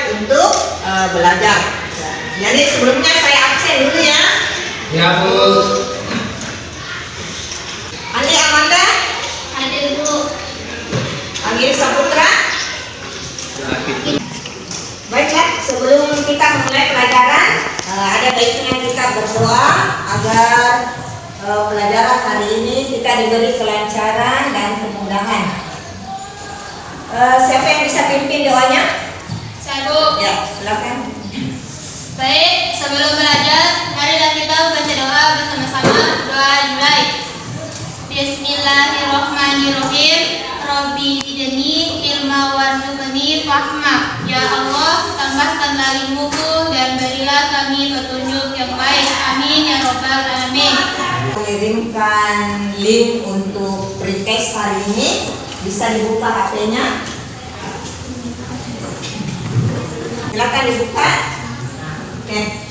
semangat untuk belajar. Jadi sebelumnya saya absen dulu ya. Ya Bu. Andi Amanda, Hadir Bu. Agil Saputra. Baiklah, sebelum kita memulai pelajaran, ada baiknya kita berdoa agar pelajaran hari ini kita diberi kelancaran dan kemudahan. Siapa yang bisa pimpin doanya? Saya Bu. Ya, silakan. Baik, sebelum belajar, marilah kita baca doa bersama-sama. Doa dimulai. Bismillahirrahmanirrahim. Rabbi zidni ilma warzuqni fahma. Ya Allah, tambahkanlah ilmuku dan berilah kami petunjuk yang baik. Amin ya rabbal alamin. Mengirimkan link untuk pretest hari ini, bisa dibuka HP-nya. Silakan dibuka. Oke.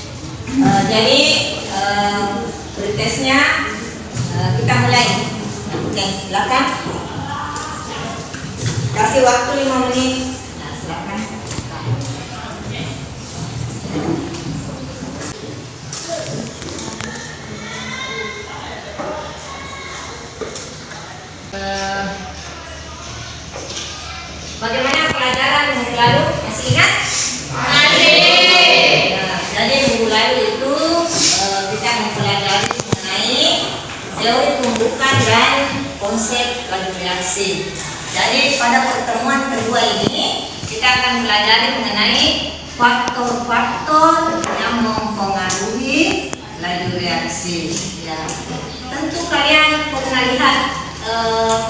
Jadi pretestnya kita mulai. Oke, silakan. Kasih waktu 5 menit. Nah, silakan. Bagaimana pelajaran minggu lalu? Masih ingat? Masih. Nah, jadi minggu lalu itu kita mempelajari mengenai teori pembukaan dan konsep laju reaksi. Jadi pada pertemuan kedua ini kita akan belajar mengenai faktor-faktor yang mempengaruhi laju reaksi. Ya, tentu kalian pernah lihat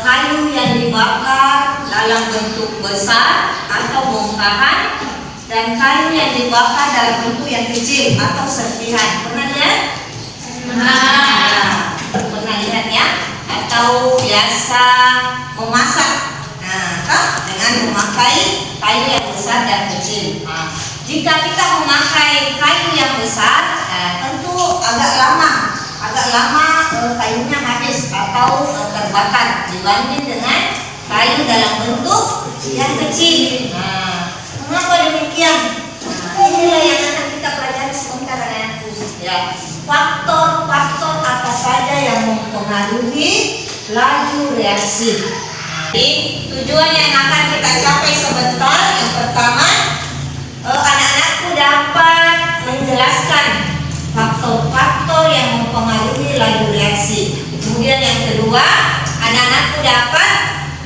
kayu yang dibakar dalam bentuk besar atau bongkahan dan kayu yang dibakar dalam bentuk yang kecil atau serpihan. Pernah lihat? Pernah lihat ya? Atau biasa memasak, dengan memakai kayu yang besar dan kecil. Jika kita memakai kayu yang besar, tentu agak lama kayunya habis atau terbakar dibanding dengan kayu dalam bentuk yang kecil. Mengapa demikian? Inilah yang akan kita pelajari sebentar anak-anakku. Ya, faktor-faktor apa saja yang mempengaruhi laju reaksi. Jadi tujuan yang akan kita capai sebentar, yang pertama, anak-anakku dapat menjelaskan faktor-faktor yang mempengaruhi laju reaksi. Kemudian yang kedua, anak-anakku dapat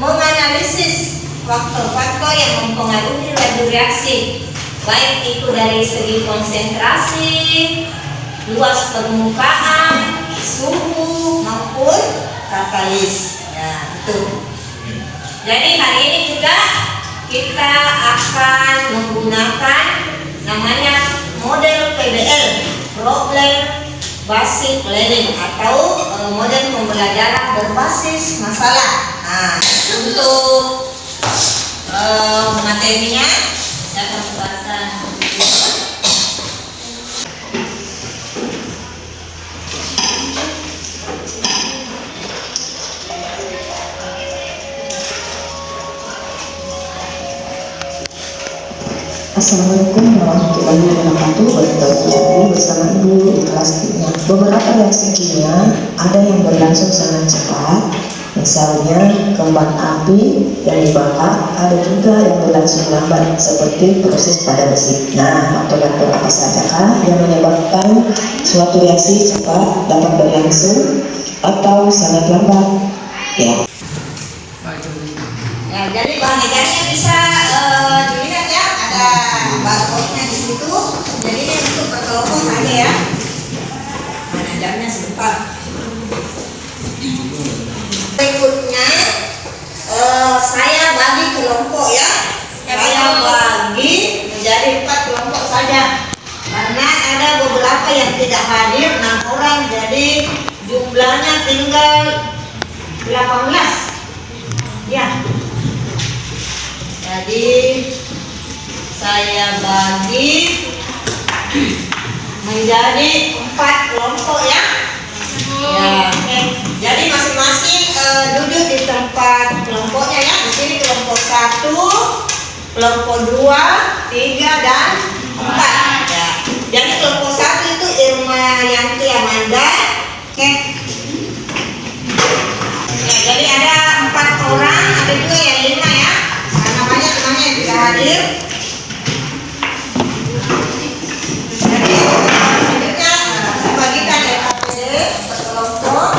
menganalisis faktor-faktor yang mempengaruhi laju reaksi, baik itu dari segi konsentrasi, luas permukaan, suhu maupun katalis. Ya, itu. Jadi hari ini juga kita akan menggunakan namanya model PBL, Problem Basic Learning, atau model pembelajaran berbasis masalah. Untuk materinya saya akan buatkan. Assalamualaikum warahmatullahi wabarakatuh. Bertemu bersama Ibu di kelas 3. Beberapa reaksi kimia ada yang berlangsung sangat cepat, misalnya kembang api yang dibakar, ada juga yang berlangsung lambat seperti proses pada besi. Nah, faktor-faktor apa sajakah yang menyebabkan suatu reaksi cepat dapat berlangsung atau sangat lambat? Ya. Ya, jadi bahan edarnya bisa dilihat ya, ada barcode-nya di situ. Jadi ini untuk berkelompok saja ya. Bahan edarnya sebentar. Berikutnya saya bagi kelompok ya. Saya bagi menjadi 4 kelompok saja. Karena ada beberapa yang tidak hadir, 6 orang, jadi jumlahnya tinggal 18. Ya. Jadi saya bagi menjadi 4 kelompok ya. Ya. Jadi masing-masing duduk di tempat kelompoknya ya. Di sini kelompok 1, kelompok 2, 3, dan 4. Ya. Jadi kelompok 1 itu Irma Yanti Amanda. Oke. Ya, jadi ada 4 orang, ada juga yang 5 ya. Karena banyak temannya yang tidak hadir. Jadi selanjutnya dibagikan ya KPD per kelompok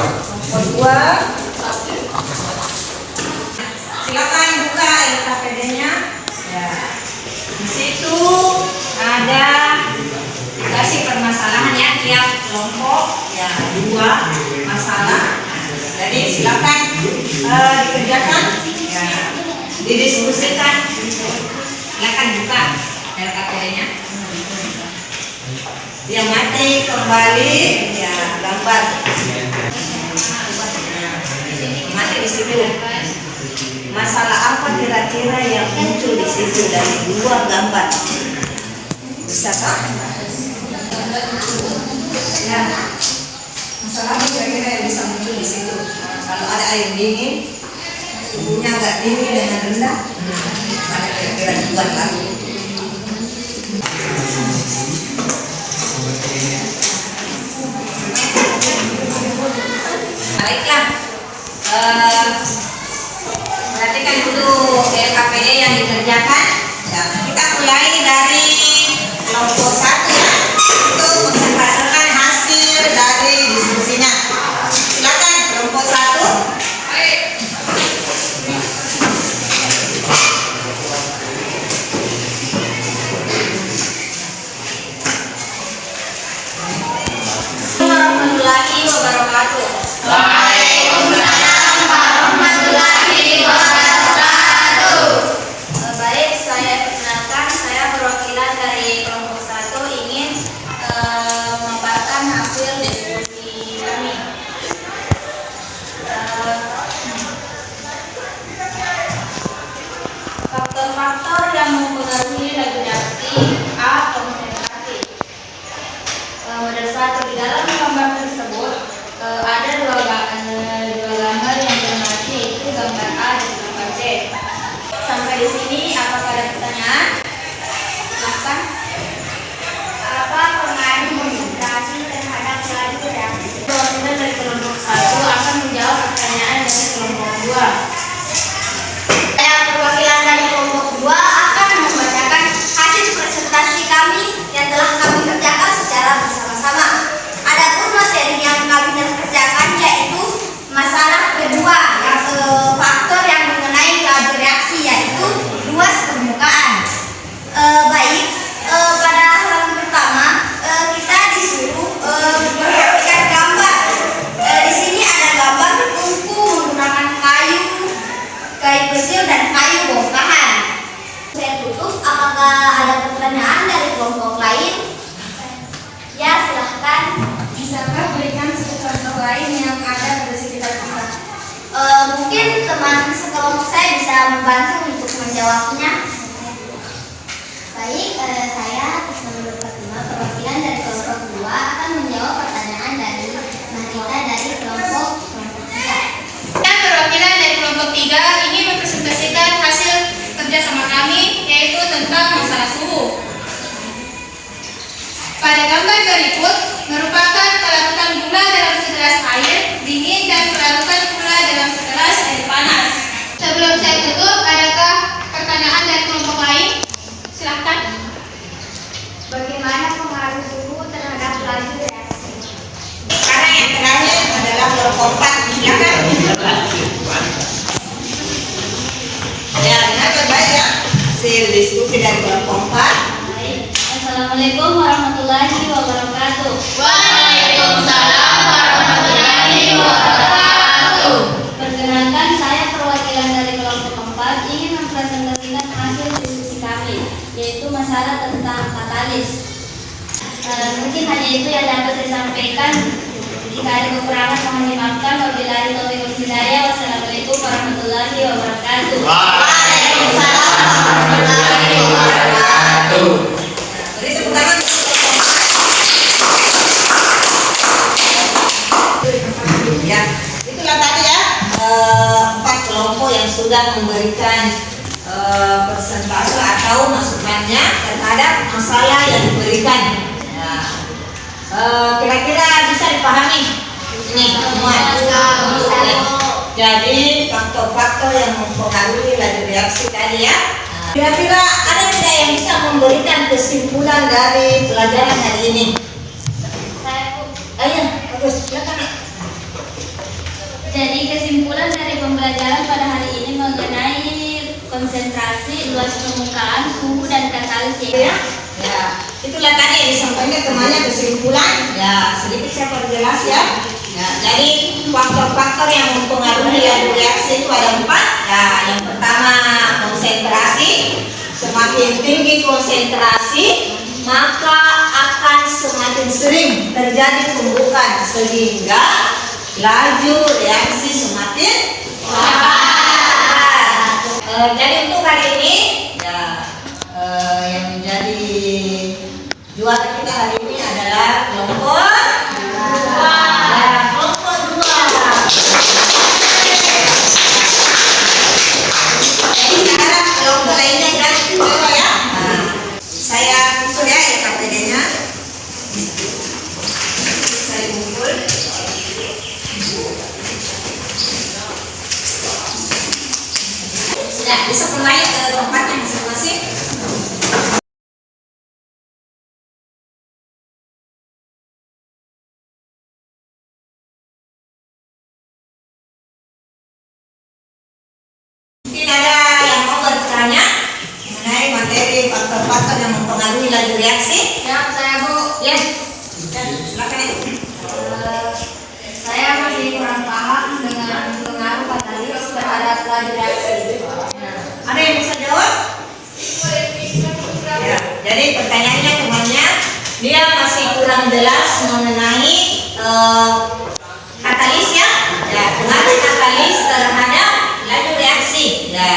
2. Silakan buka LKPD-nya. Ya. Di situ ada dikasih permasalahan ya, tiap kelompok ya 2 masalah. Jadi silakan dikerjakan, ya, didiskusikan. Silakan buka LKPD-nya. Yang mati kembali ya gambar. Mati di situ. Masalah apa kira-kira yang muncul di situ dari 2 gambar? Bisa kan? Ya. Masalah apa kira-kira yang bisa muncul di situ? Kalau ada air dingin, suhunya agak dingin dengan rendah, ada kira-kira dibuat lagi. Baiklah. Perhatikan dulu LKPD yang dikerjakan. Ya, kita mulai dari kelompok 1 ya, untuk menjelaskan hasil dari diskusinya. Silakan kelompok 1. Warahmatullahi wabarakatuh. Waalaikumsalam warahmatullahi wabarakatuh. Baik, saya perkenalkan, saya perwakilan dari kelompok 1 ingin memaparkan hasil diskusi kami. Faktor-faktor yang mempengaruhi laju reaksi. A. Konsentrasi. Model 1, di dalam gambar tersebut ada dua gambar yang bermati, yaitu gambar A dan gambar B. Sampai di sini apakah ada pertanyaan? Silahkan. Apa pengaruh konsentrasi terhadap laju reaksi? Perwakilan dari kelompok 1 akan menjawab pertanyaan dari kelompok 2. Saya perwakilan dari kelompok 2 akan membacakan hasil presentasi kami yang telah kami kerjakan secara bersama-sama. Adapun materi yang kami kerjakan yaitu masalah kedua, yang faktor yang mengenai laju reaksi, yaitu luas permukaan. Baik, pada halaman pertama kita disuruh memperhatikan gambar. Di sini ada gambar tungku menggunakan kayu kecil dan kayu bongkahan. Saya tutup. Apakah ada pertanyaan dari kelompok lain? Ya, silahkan. Bisakah berikan contoh lain yang ada di sekitar kita? Mungkin teman sekelompok saya bisa membantu untuk menjawabnya. Baik, saya Ismail Fatima, perwakilan dari kelompok 2 akan menjawab pertanyaan dari Marita dari kelompok 3. Saya perwakilan dari kelompok 3 ingin mempresentasikan hasil kerjasama kami, yaitu tentang masalah suhu. Pada gambar berikut merupakan pelarutan gula dalam segelas air dingin dan pelarutan gula dalam segelas air panas. Sebelum saya tutup, adakah pertanyaan dari kelompok lain? Silahkan. Bagaimana pengaruh suhu terhadap laju reaksi? Sekarang yang terakhir adalah kelompok 4. Silakan. Ya, dengar baik ya. Hasil diskusi dari kelompok 4. Assalamualaikum warahmatullahi wabarakatuh. Waalaikumsalam warahmatullahi wabarakatuh. Perkenalkan, saya perwakilan dari kelompok 4 ingin mempresentasikan hasil diskusi kami, yaitu masalah tentang katalis. Mungkin hanya itu yang dapat saya sampaikan. Jika ada kekurangan mohon dimaafkan. Wabillahi taufiq wal hidayah. Wassalamualaikum warahmatullahi wabarakatuh. Waalaikumsalam warahmatullahi wabarakatuh. Beri tepuk tangan. Ya, itulah tadi ya 4 kelompok yang sudah memberikan persentase terhadap masalah yang diberikan. Ya. Kira-kira bisa dipahami ini semua. Jadi faktor-faktor yang mempengaruhi laju reaksi tadi ya. Kira-kira ada tidak yang bisa memberikan kesimpulan dari pelajaran hari ini? Ayo, bagus, silakan. Jadi kesimpulan dari pembelajaran pada hari ini mengenai konsentrasi, luas permukaan, suhu dan katalis ya. Ya, itulah tadi yang disampaikan temannya kesimpulan. Ya, sedikit saya perjelas ya. Ya, jadi faktor-faktor yang mempengaruhi laju reaksi itu ada 4. Ya, yang pertama konsentrasi. Semakin tinggi konsentrasi, maka akan semakin sering terjadi pembukaan sehingga laju reaksi semakin cepat. Jadi untuk hari ini ya, yang menjadi juara kita hari ini adalah kelompok 2. Jadi sekarang kelompok lainnya kan coba ya. Saya kumpul ya KTD-nya. Saya kumpul. Sudah bisa kembali ke tempatnya masing-masing. Mungkin ada yang mau bertanya mengenai materi faktor-faktor yang mempengaruhi laju reaksi? Ya, saya Bu. Ya, silakan ya. Saya masih kurang paham dengan pengaruh katalis terhadap laju reaksi. Ada yang bisa jawab? Ya, jadi pertanyaannya temannya, dia masih kurang jelas mengenai katalis ya. Ya, pengaruh katalis terhadap laju reaksi. Ya,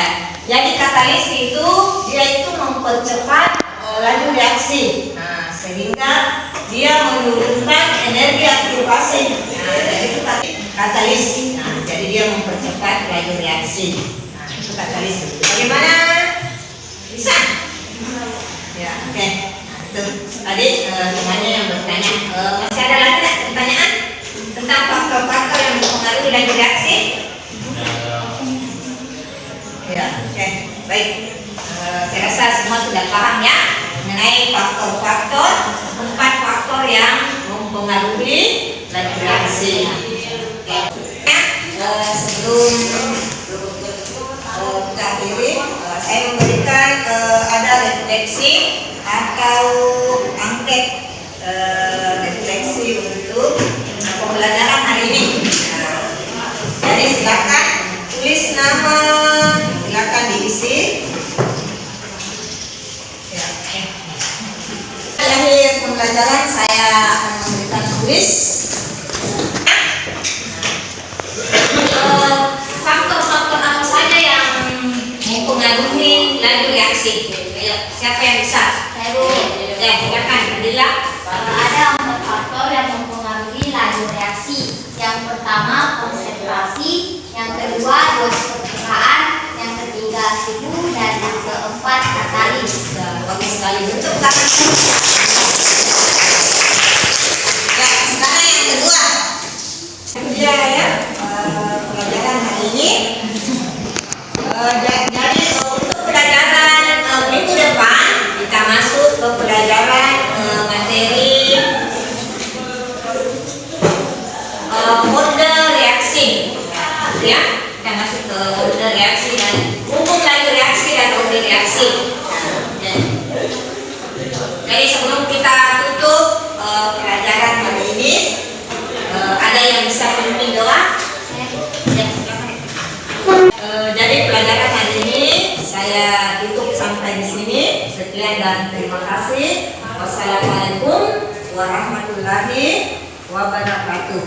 jadi katalis itu dia itu mempercepat laju reaksi. Nah, sehingga dia menurunkan energi aktivasi. Nah, jadi itu katalis. Nah, jadi dia mempercepat laju reaksi. Nah, itu katalis. Bagaimana? Bisa? Ya, oke. Nah, itu tadi temannya yang bertanya. Masih ada lagi nggak pertanyaan tentang faktor-faktor yang mempengaruhi laju reaksi? Ya, oke, baik. Saya rasa semua sudah paham ya mengenai faktor-faktor, 4 faktor yang mempengaruhi laju reaksi. Sebelum kita akhiri, saya memberikan ada refleksi atau angket refleksi untuk pembelajaran hari ini. Jadi silakan tulis nama, silakan diisi. Ya, akhir pembelajaran saya akan memberikan tulis faktor-faktor apa saja yang mempengaruhi laju reaksi. Ayo, siapa yang bisa? Saya Bu. Ya, silakan. Adila. Ada 4 faktor yang mempengaruhi laju reaksi. Yang pertama konsentrasi, yang kedua luas permukaan, yang ketiga suhu, dan yang keempat katalis. Bagus sekali. Untuk tangan. Ya, sekarang yang kedua. Dia ya pelajaran hari ini. Jadi untuk pelajaran minggu depan kita masuk ke pelajaran materi order reaksi. Ya, kita masuk ke order reaksi dan hukum laju reaksi dan order reaksi. Jadi sebelum kita tutup pelajaran hari ini, ada yang bisa pimpin doa? Jadi pelajaran hari ini saya tutup sampai di sini. Sekian dan terima kasih. Wassalamualaikum warahmatullahi wabarakatuh.